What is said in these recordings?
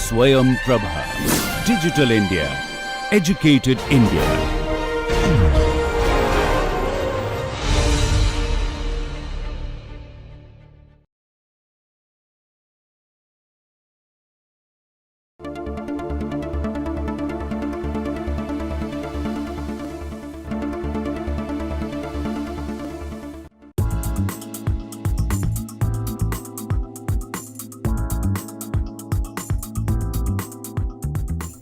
SwayamPrabha. Digital India. Educated India.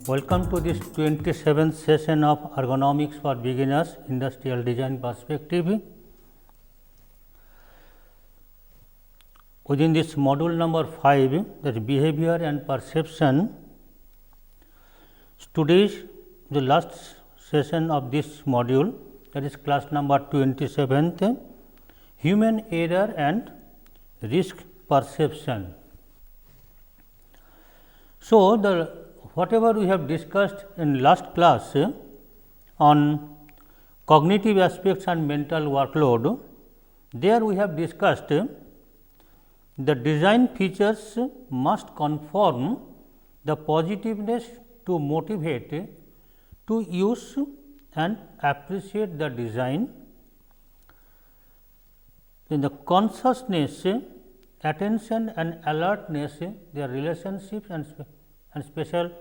Welcome to this 27th session of Ergonomics for Beginners Industrial Design Perspective. Within this module number 5, that is Behavior and Perception, today's the last session of this module, that is class number 27th, Human Error and Risk Perception. So, whatever we have discussed in last class on cognitive aspects and mental workload, there we have discussed the design features must conform the positiveness to motivate to use and appreciate the design. Then the consciousness, attention and alertness, their relationships and special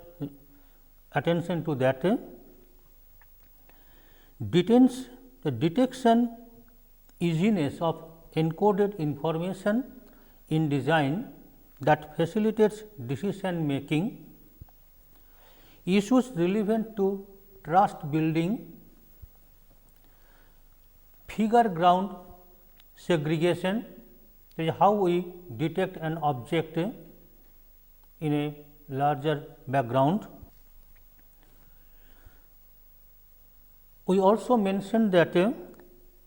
attention to that. The detection easiness of encoded information in design that facilitates decision making, issues relevant to trust building, figure ground segregation, that is how we detect an object in a larger background. We also mentioned that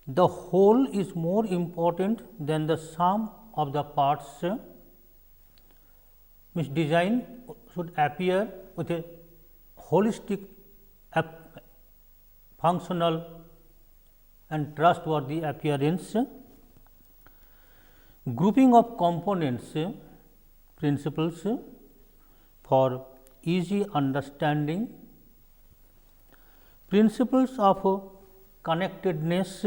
the whole is more important than the sum of the parts. Means design should appear with a holistic, functional and trustworthy appearance. Grouping of components principles for easy understanding, principles of connectedness,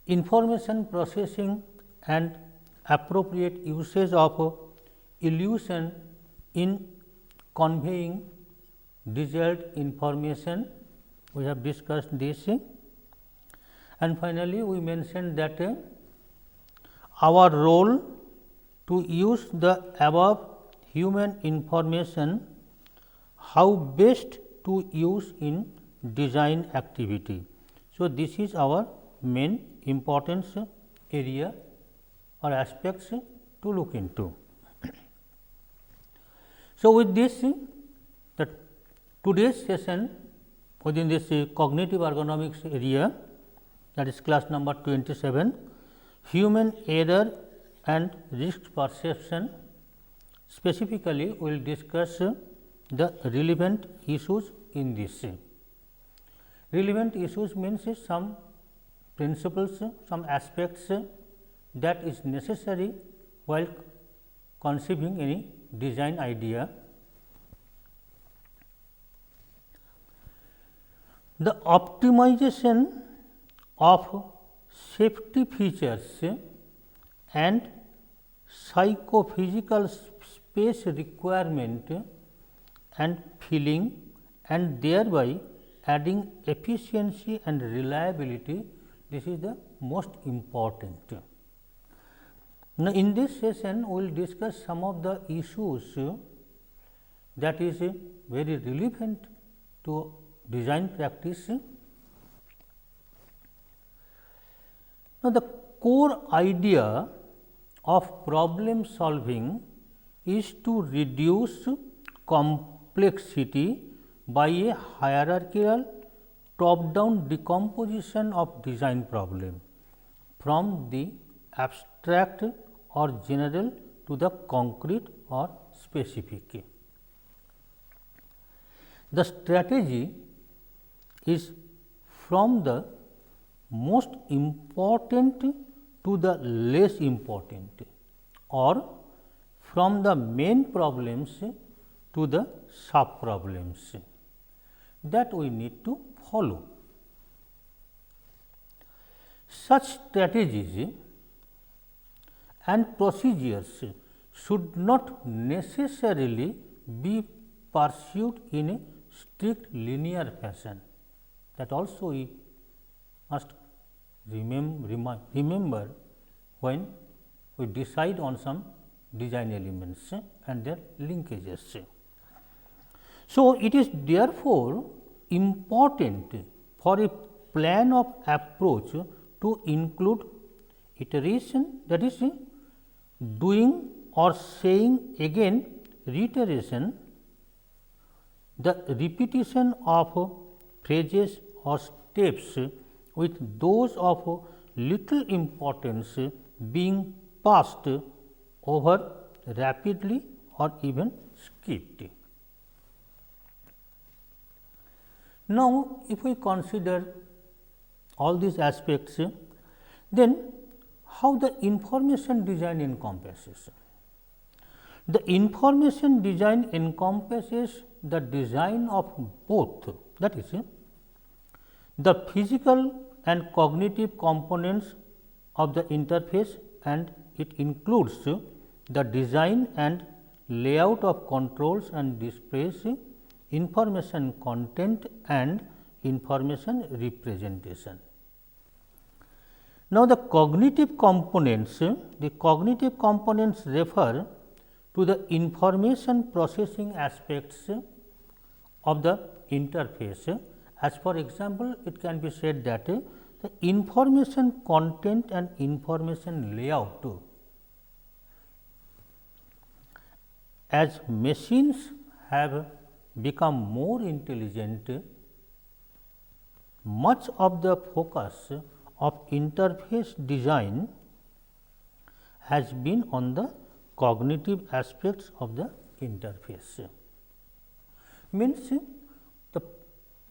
information processing and appropriate usage of illusion in conveying desired information. We have discussed this, and finally, we mentioned that our role to use the above human information, how best to use in design activity. So, this is our main importance area or aspects to look into. So, with this, today's session within this cognitive ergonomics area, that is class number 27, Human Error and Risk Perception. Specifically, we will discuss the relevant issues in this. Relevant issues means some principles, some aspects that is necessary while conceiving any design idea. The optimization of safety features and psychophysical space requirement and feeling, and thereby adding efficiency and reliability, this is the most important. Now, in this session we will discuss some of the issues that is very relevant to design practice. Now, the core idea of problem solving is to reduce complexity by a hierarchical top down decomposition of design problem from the abstract or general to the concrete or specific. The strategy is from the most important to the less important, or from the main problems to the sub problems that we need to follow. Such strategies and procedures should not necessarily be pursued in a strict linear fashion. That also we must remember when we decide on some design elements and their linkages. So, it is therefore important for a plan of approach to include iteration, that is doing or saying again reiteration, the repetition of phrases or steps with those of little importance being passed over rapidly or even skipped. Now, if we consider all these aspects, then how the information design encompasses. The information design encompasses the design of both, that is, the physical and cognitive components of the interface, and it includes the design and layout of controls and displays, information content and information representation. Now, the cognitive components refer to the information processing aspects of the interface. As for example, it can be said that the information content and information layout, as machines have become more intelligent, much of the focus of interface design has been on the cognitive aspects of the interface. Means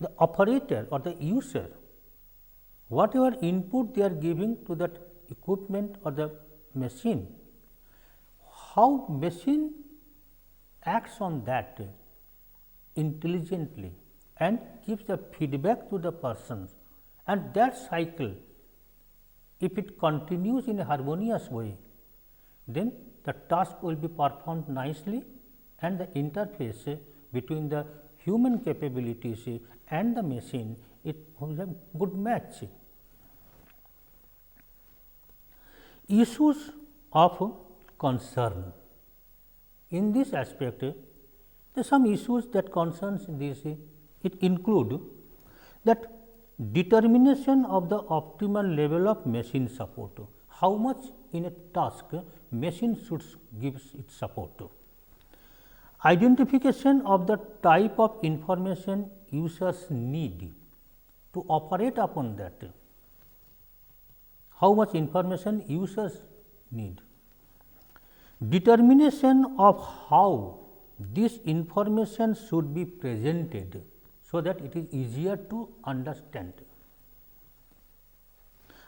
the operator or the user, whatever input they are giving to that equipment or the machine, how machine acts on that intelligently and gives the feedback to the person, and that cycle, if it continues in a harmonious way, then the task will be performed nicely and the interface between the human capabilities and the machine, it will have good match. Issues of concern. In this aspect, there are some issues that concerns this. It include that determination of the optimal level of machine support. How much in a task machine should give its support. Identification of the type of information users need to operate upon that. How much information users need. Determination of how this information should be presented so that it is easier to understand.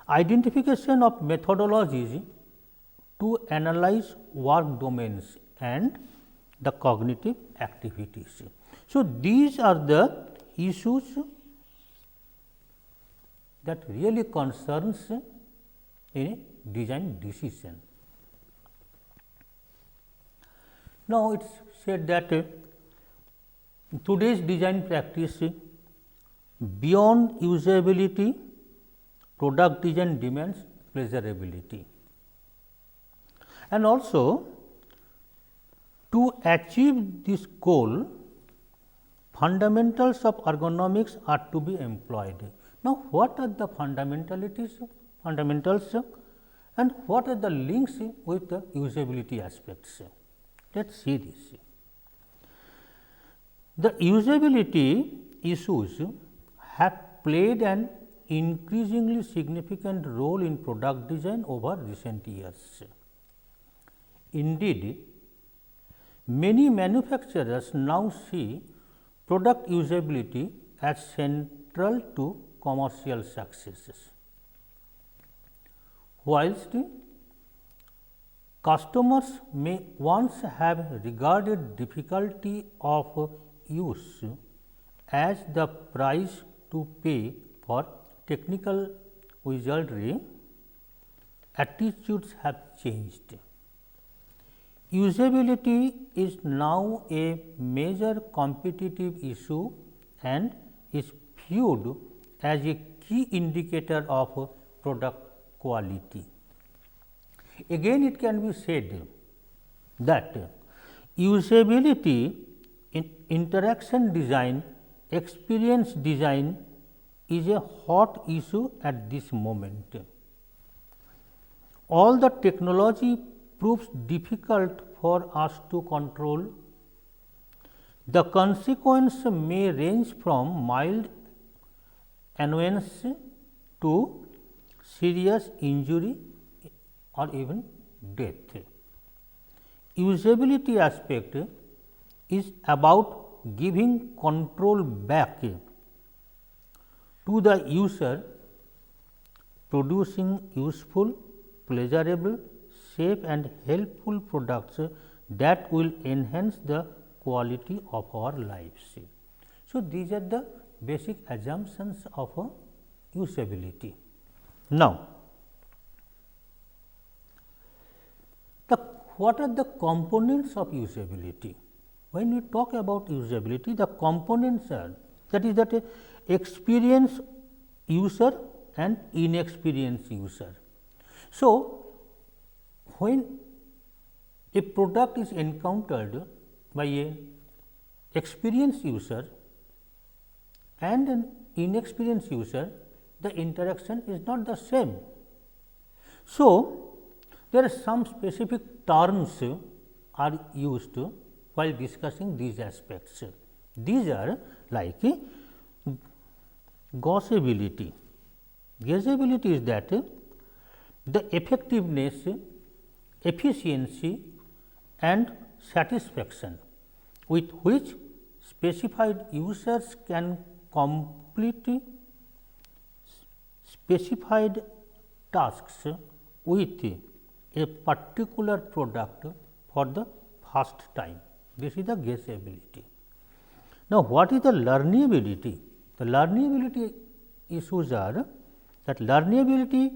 Identification of methodologies to analyze work domains and the cognitive activities. So, these are the issues that really concerns in a design decision. Now, it is said that in today's design practice, beyond usability, product design demands pleasurability, and also to achieve this goal, fundamentals of ergonomics are to be employed. Now, what are the fundamentals, and what are the links with the usability aspects? Let us see this. The usability issues have played an increasingly significant role in product design over recent years. Indeed, many manufacturers now see product usability as central to commercial successes, whilst customers may once have regarded difficulty of use as the price to pay for technical wizardry, attitudes have changed. Usability is now a major competitive issue and is viewed as a key indicator of product quality. Again, it can be said that usability in interaction design, experience design is a hot issue at this moment. All the technology proves difficult for us to control. The consequence may range from mild annoyance to serious injury or even death. Usability aspect is about giving control back to the user, producing useful, pleasurable, safe and helpful products that will enhance the quality of our lives. So, these are the basic assumptions of usability. Now, what are the components of usability? When we talk about usability, the components are that experienced user and inexperienced user. So, when a product is encountered by a experienced user and an inexperienced user, the interaction is not the same. So, there are some specific terms are used while discussing these aspects. These are like gaussability. Gaussability is that the effectiveness, efficiency and satisfaction with which specified users can complete specified tasks with a particular product for the first time. This is the guessability. Now, what is the learnability? The learnability issues are that learnability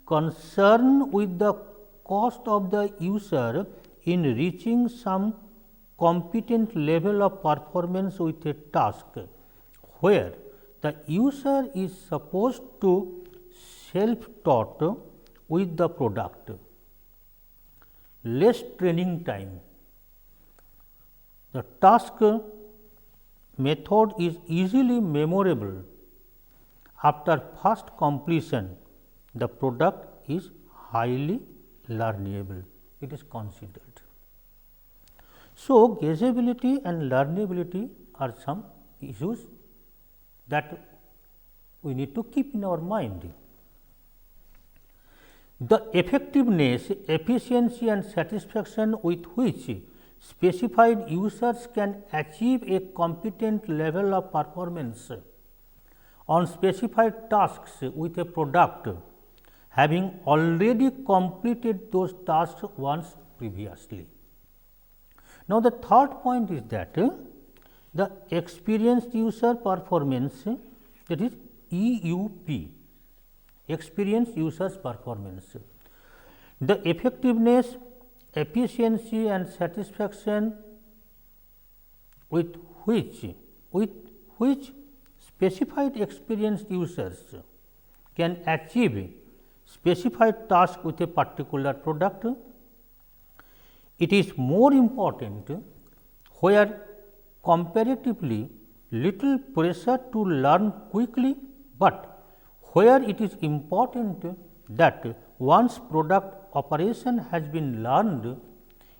concern with the cost of the user in reaching some competent level of performance with a task, where the user is supposed to self-taught with the product. Less training time. The task method is easily memorable. After first completion, the product is highly learnable. It is considered. So, guessability and learnability are some issues that we need to keep in our mind. The effectiveness, efficiency and satisfaction with which specified users can achieve a competent level of performance on specified tasks with a product, having already completed those tasks once previously. Now, the third point is that the experienced user performance, that is EUP, experienced users performance. The effectiveness, efficiency and satisfaction with which specified experienced users can achieve specified task with a particular product. It is more important where comparatively little pressure to learn quickly, but where it is important that once product operation has been learned,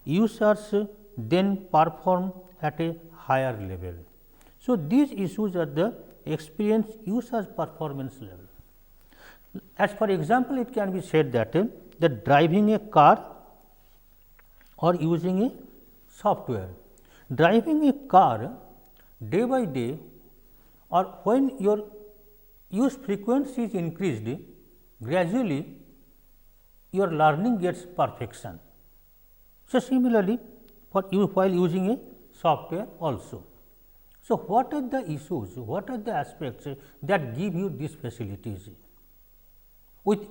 users then perform at a higher level. So, these issues are the experienced users performance level. As for example, it can be said that driving a car or using a software. Driving a car day by day, or when your use frequency is increased, gradually your learning gets perfection. So, similarly, for you while using a software also. So, what are the issues, what are the aspects that give you these facilities? With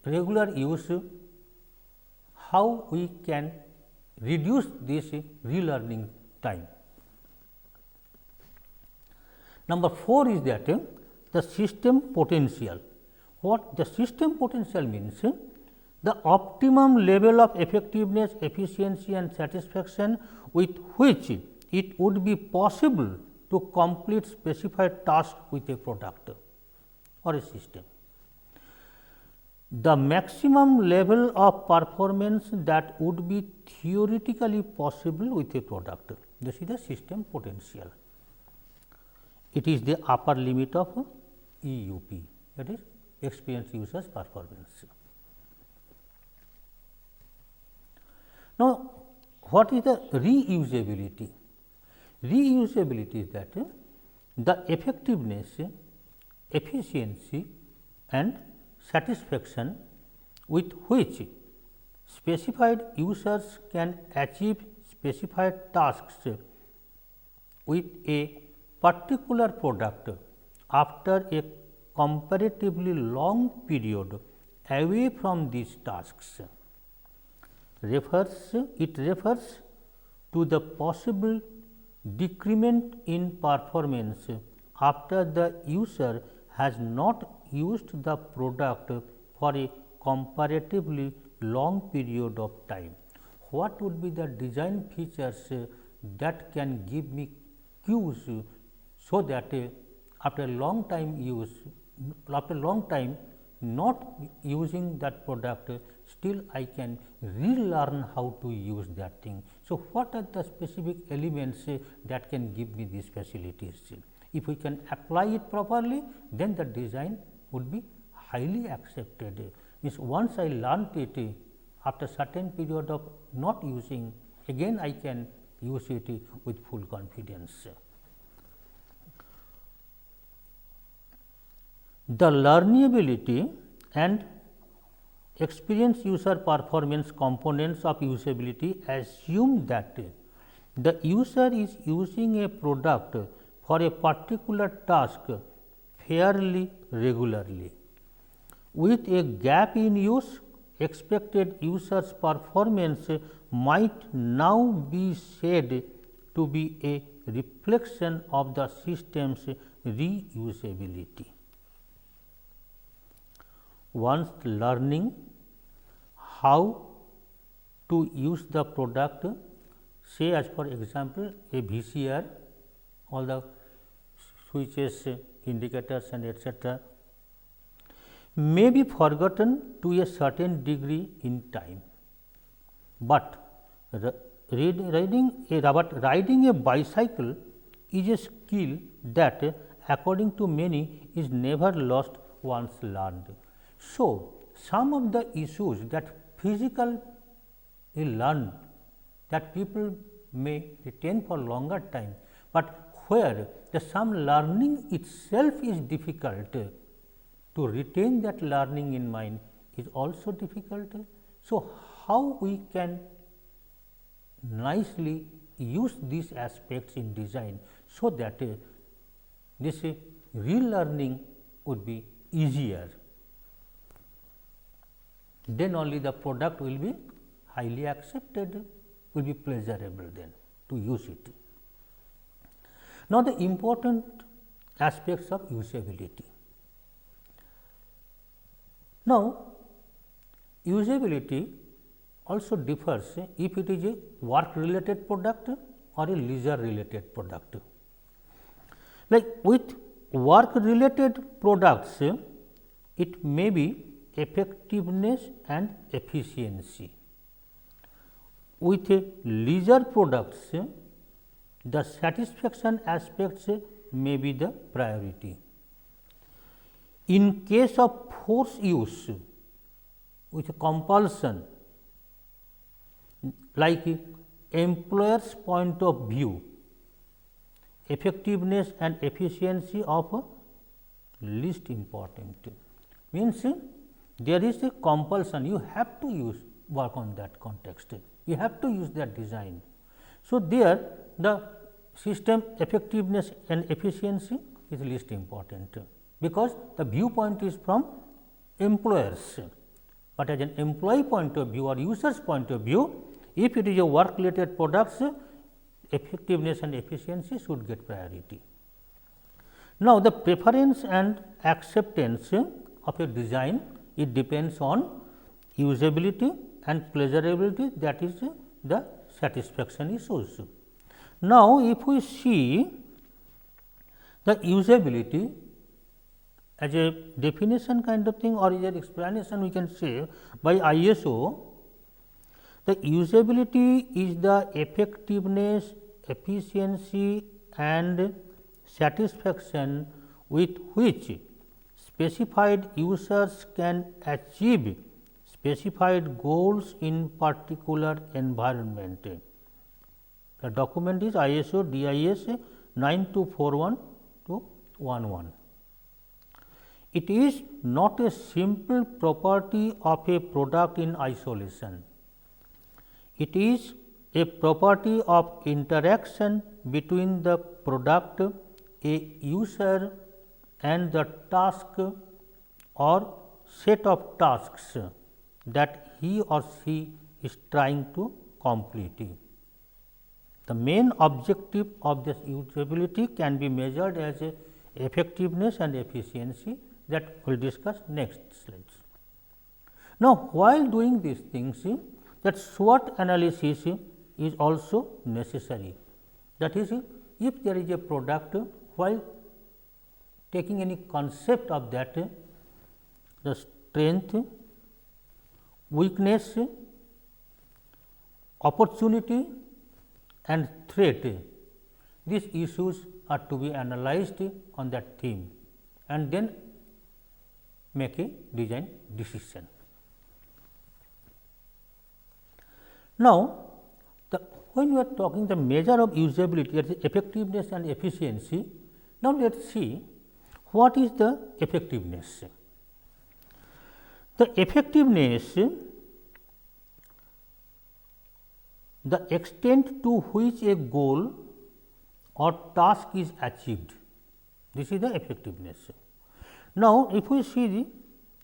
regular use, how we can reduce this relearning time? Number 4 is that the system potential. What the system potential means? The optimum level of effectiveness, efficiency and satisfaction with which it would be possible to complete specified task with a product or a system. The maximum level of performance that would be theoretically possible with a product. This is the system potential. It is the upper limit of EUP, that is experienced users performance. Now, what is the reusability? Reusability is that the effectiveness, efficiency and satisfaction with which specified users can achieve specified tasks with a particular product after a comparatively long period away from these tasks. It refers to the possible decrement in performance after the user has not used the product for a comparatively long period of time. What would be the design features that can give me cues so that after a long time not using that product, still I can relearn how to use that thing. So, what are the specific elements that can give me these facilities? If we can apply it properly, then the design would be highly accepted. Means once I learnt it, after certain period of not using, again I can use it with full confidence. The learnability and experienced user performance components of usability assume that the user is using a product for a particular task fairly regularly. With a gap in use, expected user's performance might now be said to be a reflection of the system's reusability. Once learning how to use the product, say as for example, a VCR, all the switches, indicators and etcetera, may be forgotten to a certain degree in time, but riding a bicycle is a skill that according to many is never lost once learned. So, some of the issues that physically learned that people may retain for longer time, but where the some learning itself is difficult, to retain that learning in mind is also difficult. So, how we can nicely use these aspects in design, so that this relearning would be easier, then only the product will be highly accepted, will be pleasurable then to use it. Now, the important aspects of usability. Now, usability also differs if it is a work related product or a leisure related product. Like with work related products, it may be effectiveness and efficiency. With leisure products, the satisfaction aspects may be the priority. In case of force use with compulsion, like employer's point of view, effectiveness and efficiency of least important. Means there is a compulsion, you have to use work on that context. You have to use that design. So, there the system effectiveness and efficiency is least important, because the viewpoint is from employers, but as an employee point of view or user's point of view, if it is a work related products, effectiveness and efficiency should get priority. Now, the preference and acceptance of a design, it depends on usability and pleasurability, that is the satisfaction issues. Now, if we see the usability as a definition kind of thing or as an explanation, we can say by ISO, the usability is the effectiveness, efficiency and satisfaction with which specified users can achieve specified goals in particular environment. The document is ISO DIS 9241 to 11. It is not a simple property of a product in isolation. It is a property of interaction between the product, a user and the task or set of tasks that he or she is trying to complete. The main objective of this usability can be measured as a effectiveness and efficiency, that we will discuss next slides. Now, while doing these things, that SWOT analysis is also necessary. That is, if there is a product, while taking any concept of that, the strength, weakness, opportunity and threat, these issues are to be analyzed on that theme and then make a design decision. Now, when we are talking the measure of usability, that is effectiveness and efficiency, now let us see what is the effectiveness. The effectiveness, the extent to which a goal or task is achieved, this is the effectiveness. Now, if we see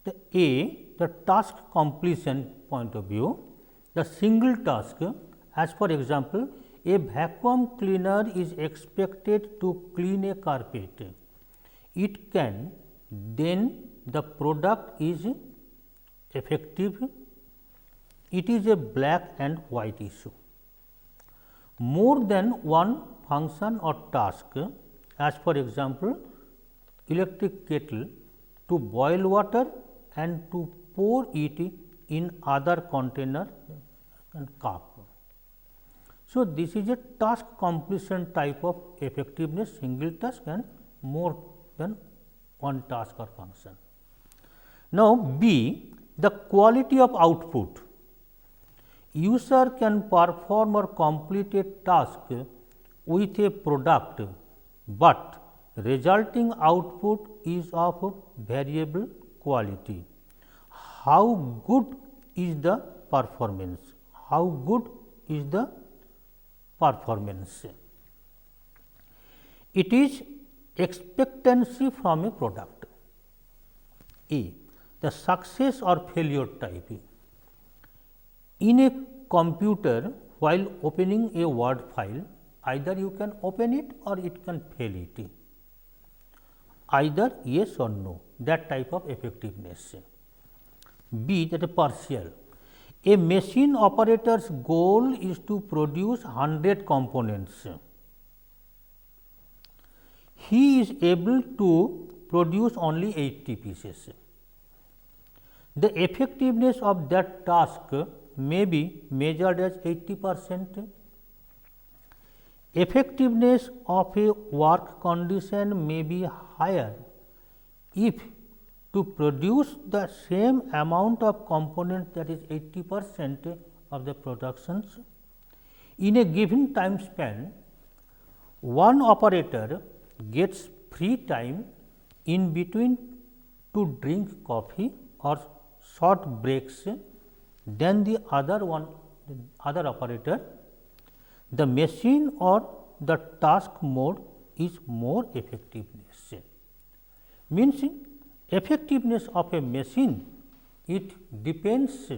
the task completion point of view, the single task, as for example, a vacuum cleaner is expected to clean a carpet. It can, then the product is effective. It is a black and white issue. More than one function or task, as for example, electric kettle to boil water and to pour it in other container and cup. So, this is a task completion type of effectiveness, single task and more than one task or function. Now, B, the quality of output. User can perform or complete a task with a product, but resulting output is of variable quality. How good is the performance? How good is the performance? It is expectancy from a product. A, the success or failure type. In a computer, while opening a Word file, either you can open it or it can fail it. Either yes or no, that type of effectiveness. B, that is partial. A machine operator's goal is to produce 100 components. He is able to produce only 80 pieces. The effectiveness of that task may be measured as 80%. Effectiveness of a work condition may be higher if to produce the same amount of component, that is 80% of the productions in a given time span. One operator gets free time in between to drink coffee or short breaks than the other operator, the machine or the task mode is more effectiveness. Means effectiveness of a machine, it depends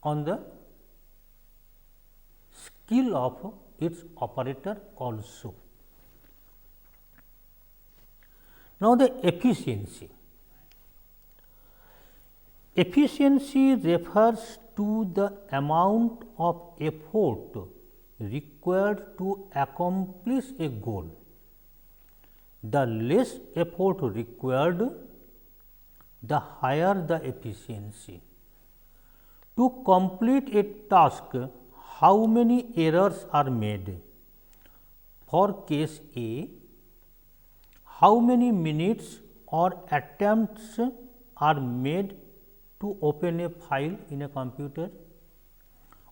on the skill of its operator also. Now, the efficiency. Efficiency refers to the amount of effort required to accomplish a goal. The less effort required, the higher the efficiency. To complete a task, how many errors are made? For case A, how many minutes or attempts are made to open a file in a computer,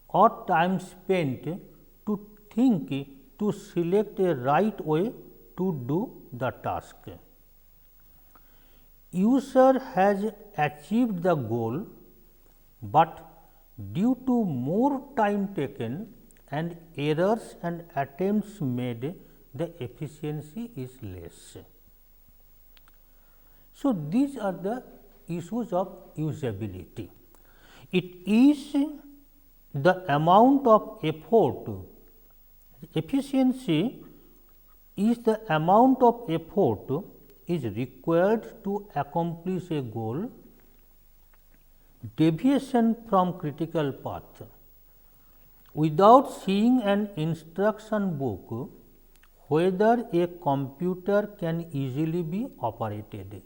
or time spent to think to select a right way to do the task. User has achieved the goal, but due to more time taken and errors and attempts made, the efficiency is less. So, these are the issues of usability. It is the amount of effort, efficiency is the amount of effort is required to accomplish a goal. Deviation from critical path. Without seeing an instruction book, whether a computer can easily be operated.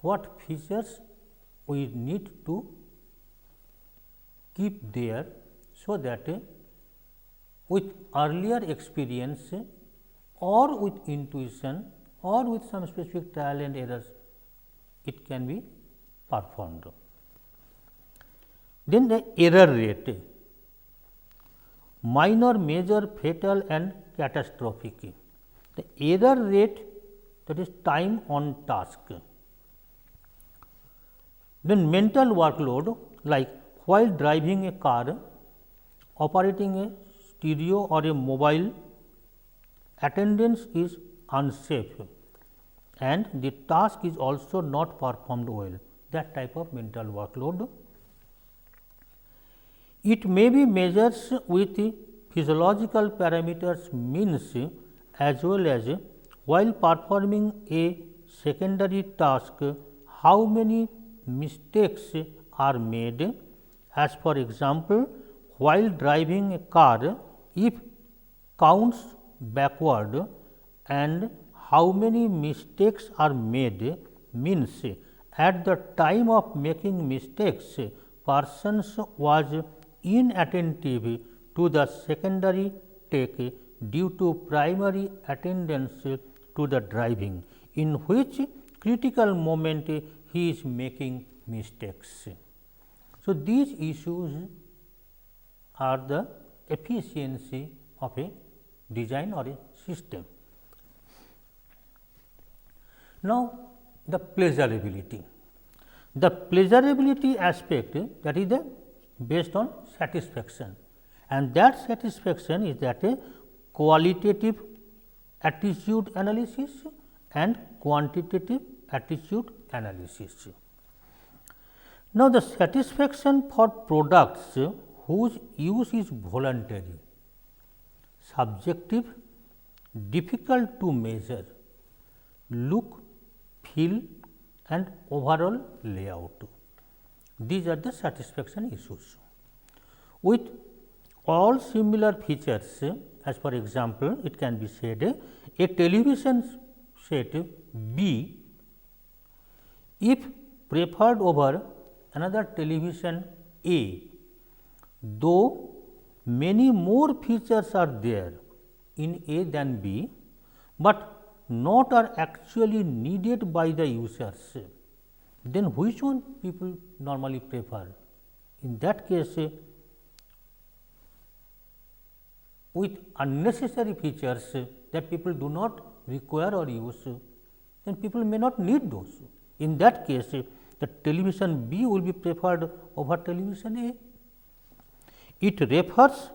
What features we need to keep there, so that with earlier experience or with intuition or with some specific trial and errors, it can be performed. Then the error rate, minor, major, fatal and catastrophic. The error rate, that is time on task. Then mental workload, like while driving a car, operating a stereo or a mobile, attendance is unsafe and the task is also not performed well, that type of mental workload. It may be measures with physiological parameters, means as well as while performing a secondary task, how many mistakes are made. As for example, while driving a car, if counts backward and how many mistakes are made, means at the time of making mistakes, persons was inattentive to the secondary take due to primary attendance to the driving, in which critical moment he is making mistakes. So, these issues are the efficiency of a design or a system. Now, the pleasurability. The pleasurability aspect, that is based on satisfaction, and that satisfaction is that a qualitative attitude analysis and quantitative attitude analysis. Now, the satisfaction for products whose use is voluntary, subjective, difficult to measure, look, feel and overall layout. These are the satisfaction issues. With all similar features, as for example, it can be said a television set B, if preferred over another television A, though many more features are there in A than B, but not are actually needed by the users, then which one people normally prefer? In that case, with unnecessary features that people do not require or use, then people may not need those. In that case, the television B will be preferred over television A. It refers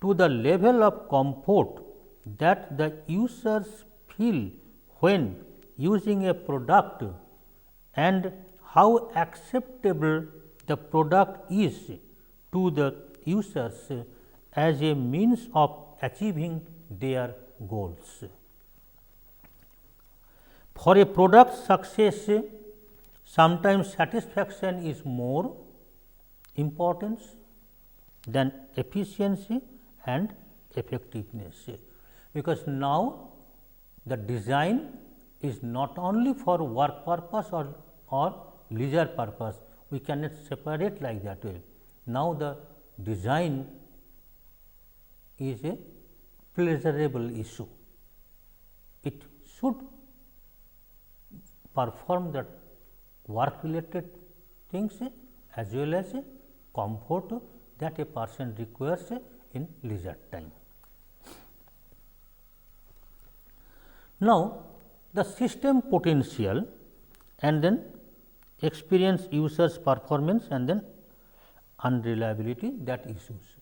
to the level of comfort that the users feel when using a product and how acceptable the product is to the users as a means of achieving their goals. For a product success, sometimes satisfaction is more important than efficiency and effectiveness, because now the design is not only for work purpose or leisure purpose, we cannot separate like that way. Now the design is a pleasurable issue. It should perform the work related things as well as comfort that a person requires in leisure time. Now, the system potential and then experience users performance and then unreliability that issues.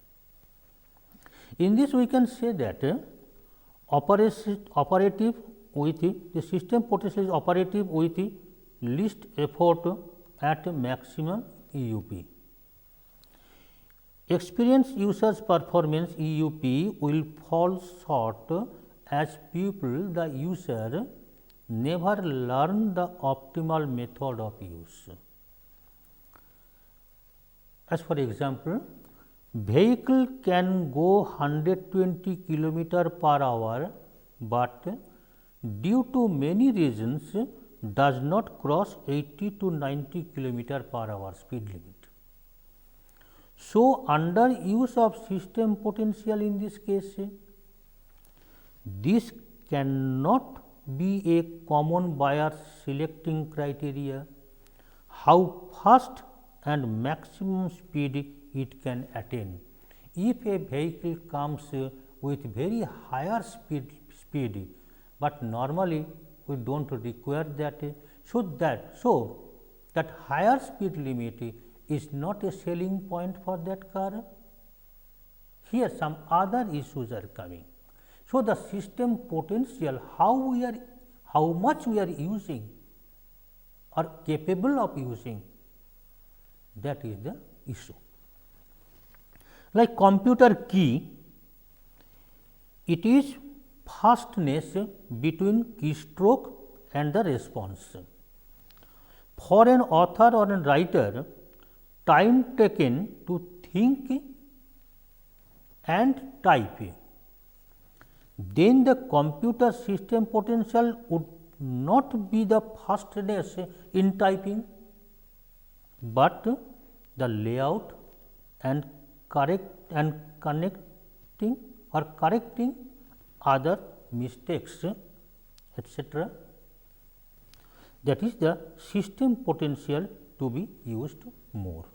In this we can say that operative with the system potential is operative with least effort at maximum EUP. Experience users performance EUP will fall short as people the user never learn the optimal method of use. As for example, vehicle can go 120 km/h, but due to many reasons does not cross 80 to 90 km/h speed limit. So, under use of system potential in this case, this cannot be a common buyer selecting criteria, how fast and maximum speed it can attain. If a vehicle comes with very higher speed, but normally we do not require that, so that higher speed limit is not a selling point for that car. Here some other issues are coming. So, the system potential, how much we are using or capable of using, that is the issue. Like computer key, it is fastness between keystroke and the response. For an author or a writer, time taken to think and type, then the computer system potential would not be the fastness in typing, but the layout and connecting or correcting other mistakes, etc. That is the system potential to be used more.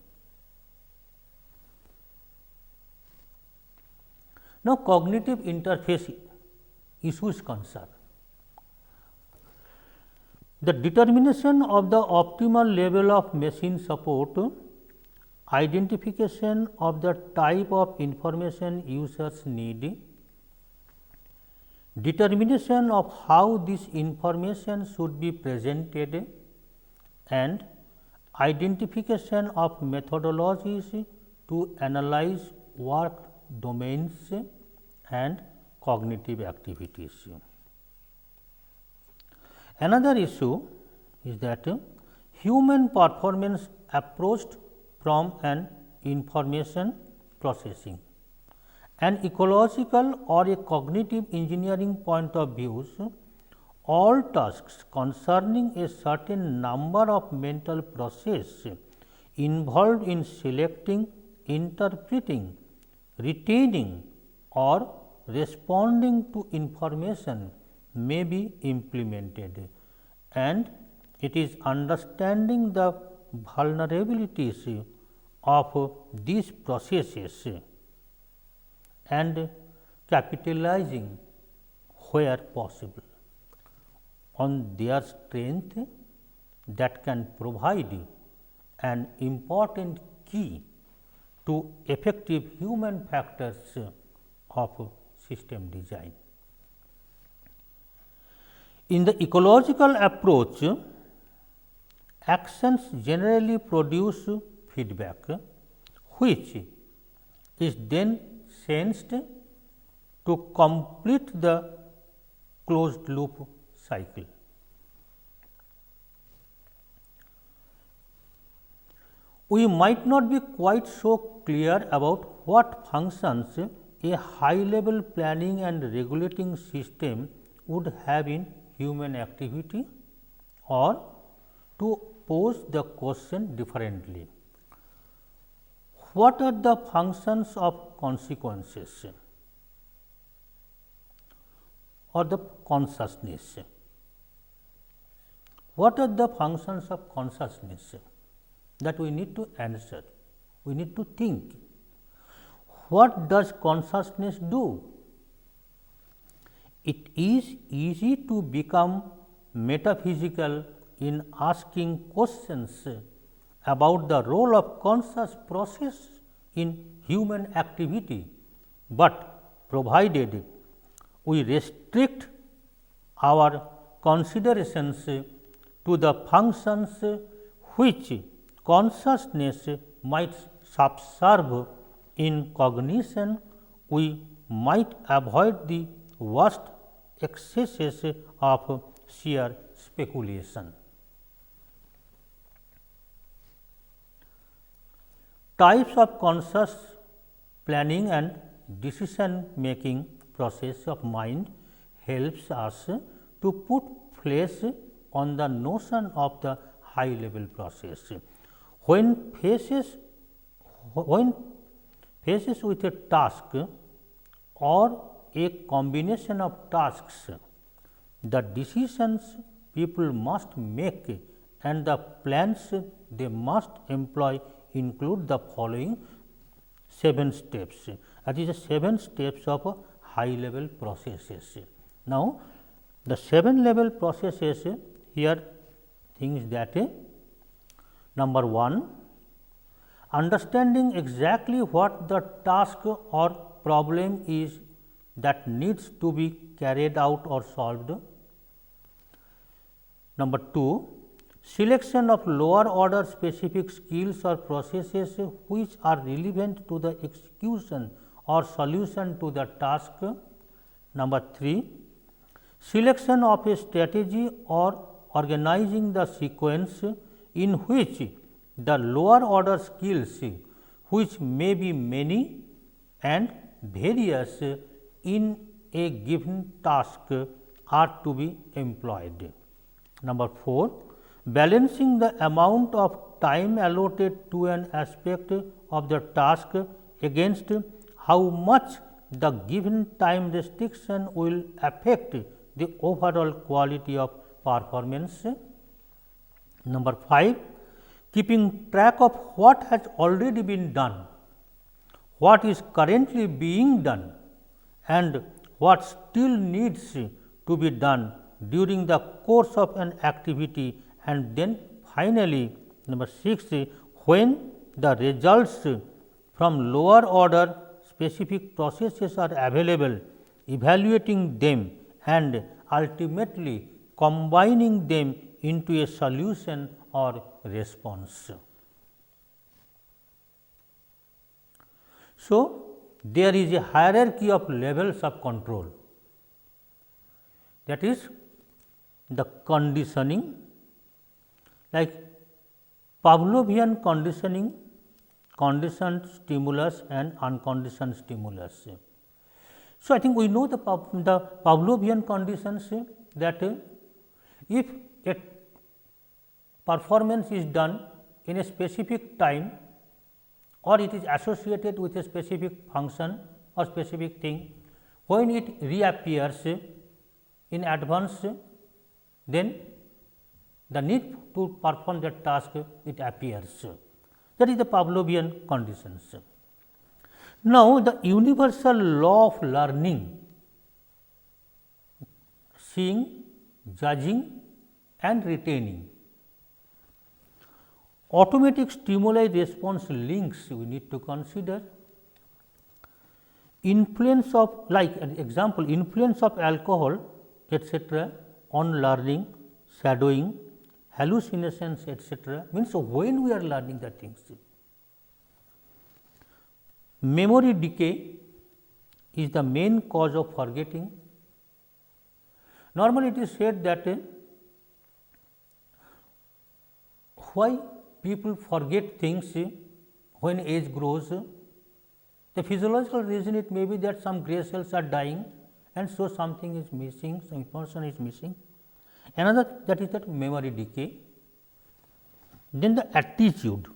Now, cognitive interface issues concern. The determination of the optimal level of machine support, identification of the type of information users need, determination of how this information should be presented, and identification of methodologies to analyze work domains and cognitive activities. Another issue is that human performance approached from an information processing, an ecological or a cognitive engineering point of view. All tasks concerning a certain number of mental processes involved in selecting, interpreting, retaining or responding to information may be implemented, and it is understanding the vulnerabilities of these processes and capitalizing where possible on their strength that can provide an important key to effective human factors of system design. In the ecological approach, actions generally produce feedback, which is then sensed to complete the closed loop cycle. We might not be quite so clear about what functions a high level planning and regulating system would have in human activity, or to pose the question differently, what are the functions of consequences or the consciousness? What are the functions of consciousness that we need to answer? We need to think. What does consciousness do? It is easy to become metaphysical in asking questions about the role of conscious process in human activity, but provided we restrict our considerations to the functions which consciousness might subserve in cognition, we might avoid the worst excesses of sheer speculation. Types of conscious planning and decision making process of mind helps us to put flesh on the notion of the high level process. When faces with a task or a combination of tasks, the decisions people must make and the plans they must employ include the following 7 steps. That is the 7 steps of high level processes. Now, the 7 level processes here things that number 1, understanding exactly what the task or problem is that needs to be carried out or solved. Number 2, selection of lower order specific skills or processes which are relevant to the execution or solution to the task. Number 3, selection of a strategy or organizing the sequence in which the lower order skills, which may be many and various in a given task, are to be employed. Number 4, balancing the amount of time allotted to an aspect of the task against how much the given time restriction will affect the overall quality of performance. Number 5, keeping track of what has already been done, what is currently being done, and what still needs to be done during the course of an activity. And then finally, number 6, when the results from lower order specific processes are available, evaluating them and ultimately combining them into a solution or response. So, there is a hierarchy of levels of control, that is the conditioning, like Pavlovian conditioning, conditioned stimulus and unconditioned stimulus. So, I think we know the Pavlovian conditions, that if a performance is done in a specific time or it is associated with a specific function or specific thing, when it reappears in advance, then the need to perform that task it appears. That is the Pavlovian conditions. Now, the universal law of learning, seeing, judging and retaining. Automatic stimuli response links we need to consider. Influence of, like an example, influence of alcohol etc. on learning, shadowing, hallucinations etc. means when we are learning the things. Memory decay is the main cause of forgetting. Normally, it is said that why people forget things when age grows. The physiological reason it may be that some gray cells are dying and so something is missing, some information is missing. Another that is that memory decay. Then the attitude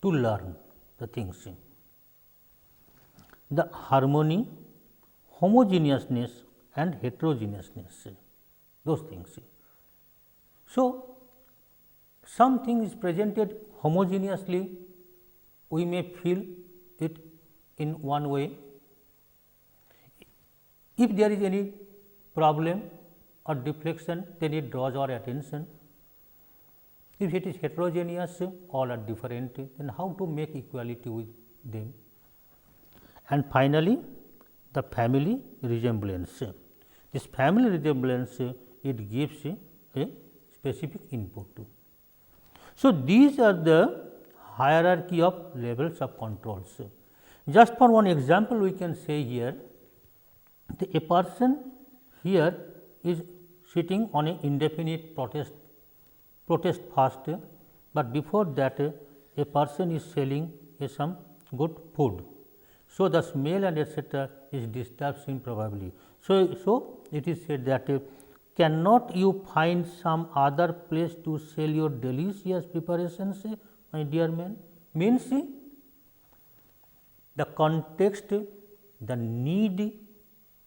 to learn the things. The harmony, homogeneousness and heterogeneousness, those things. So, something is presented homogeneously, we may feel it in one way. If there is any problem or deflection, then it draws our attention. If it is heterogeneous, all are different, then how to make equality with them? And finally, the family resemblance. This family resemblance, it gives a specific input. So, these are the hierarchy of levels of controls. Just for one example, we can say here, a person here is sitting on an indefinite protest fast, but before that a person is selling some good food. So, the smell and etc. is disturbs him probably. So, it is said that cannot you find some other place to sell your delicious preparations, my dear man? Means the context, the need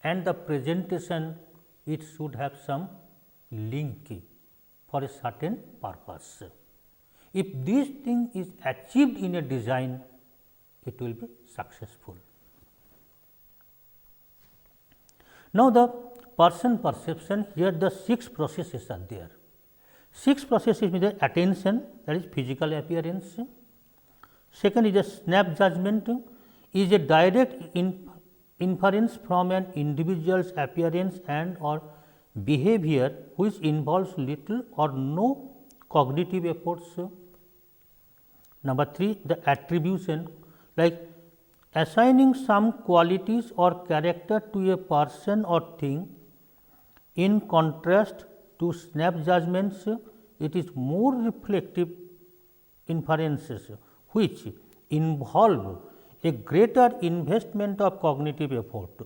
and the presentation, it should have some link for a certain purpose. If this thing is achieved in a design, it will be successful. Now, the person perception, here the 6 processes are there. 6 processes mean the attention, that is physical appearance. Second is a snap judgment, is a direct inference from an individual's appearance and or behavior which involves little or no cognitive efforts. Number 3, the attribution, like assigning some qualities or character to a person or thing. In contrast to snap judgments, it is more reflective inferences which involve a greater investment of cognitive effort.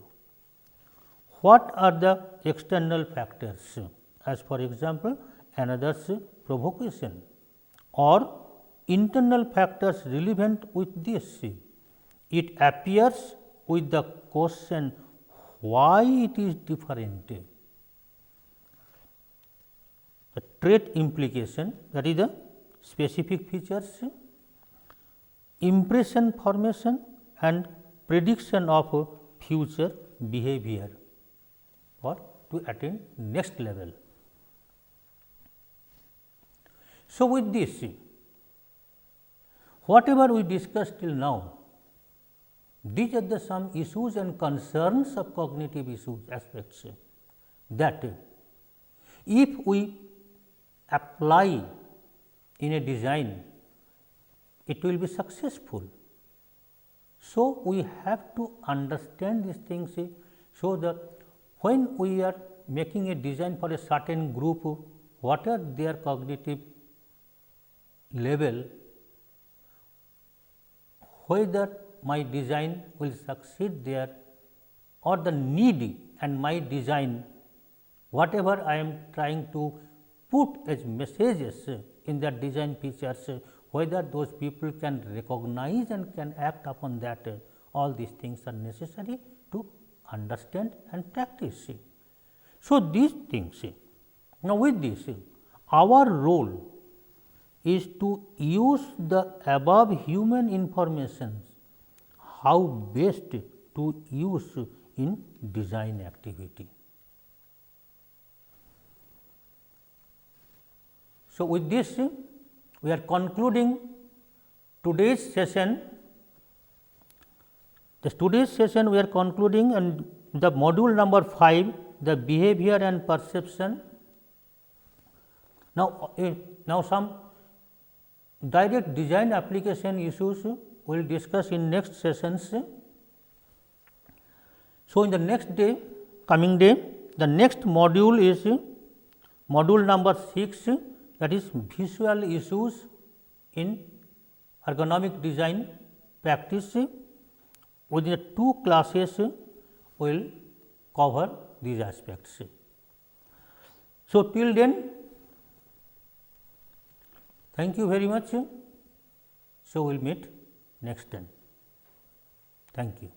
What are the external factors? As for example, another's provocation or internal factors relevant with this. It appears with the question why it is different. The trait implication, that is the specific features, impression formation and prediction of future behavior or to attain next level. So, with this, whatever we discussed till now, these are the some issues and concerns of cognitive issues aspects that if we apply in a design, it will be successful. So, we have to understand these things. So, that when we are making a design for a certain group, what are their cognitive level, whether my design will succeed there or the need and my design, whatever I am trying to put as messages in that design features, whether those people can recognize and can act upon that, all these things are necessary to understand and practice. So, these things, now with this, our role is to use the above human information, how best to use in design activity. So, with this we are concluding today's session. Today's session we are concluding and the module number 5, the behavior and perception. Now some direct design application issues we will discuss in next sessions. So, in the next day, coming day, the next module is module number 6, that is visual issues in ergonomic design practice. Within the 2 classes, we will cover these aspects. So, till then, thank you very much. So, we will meet next time. Thank you.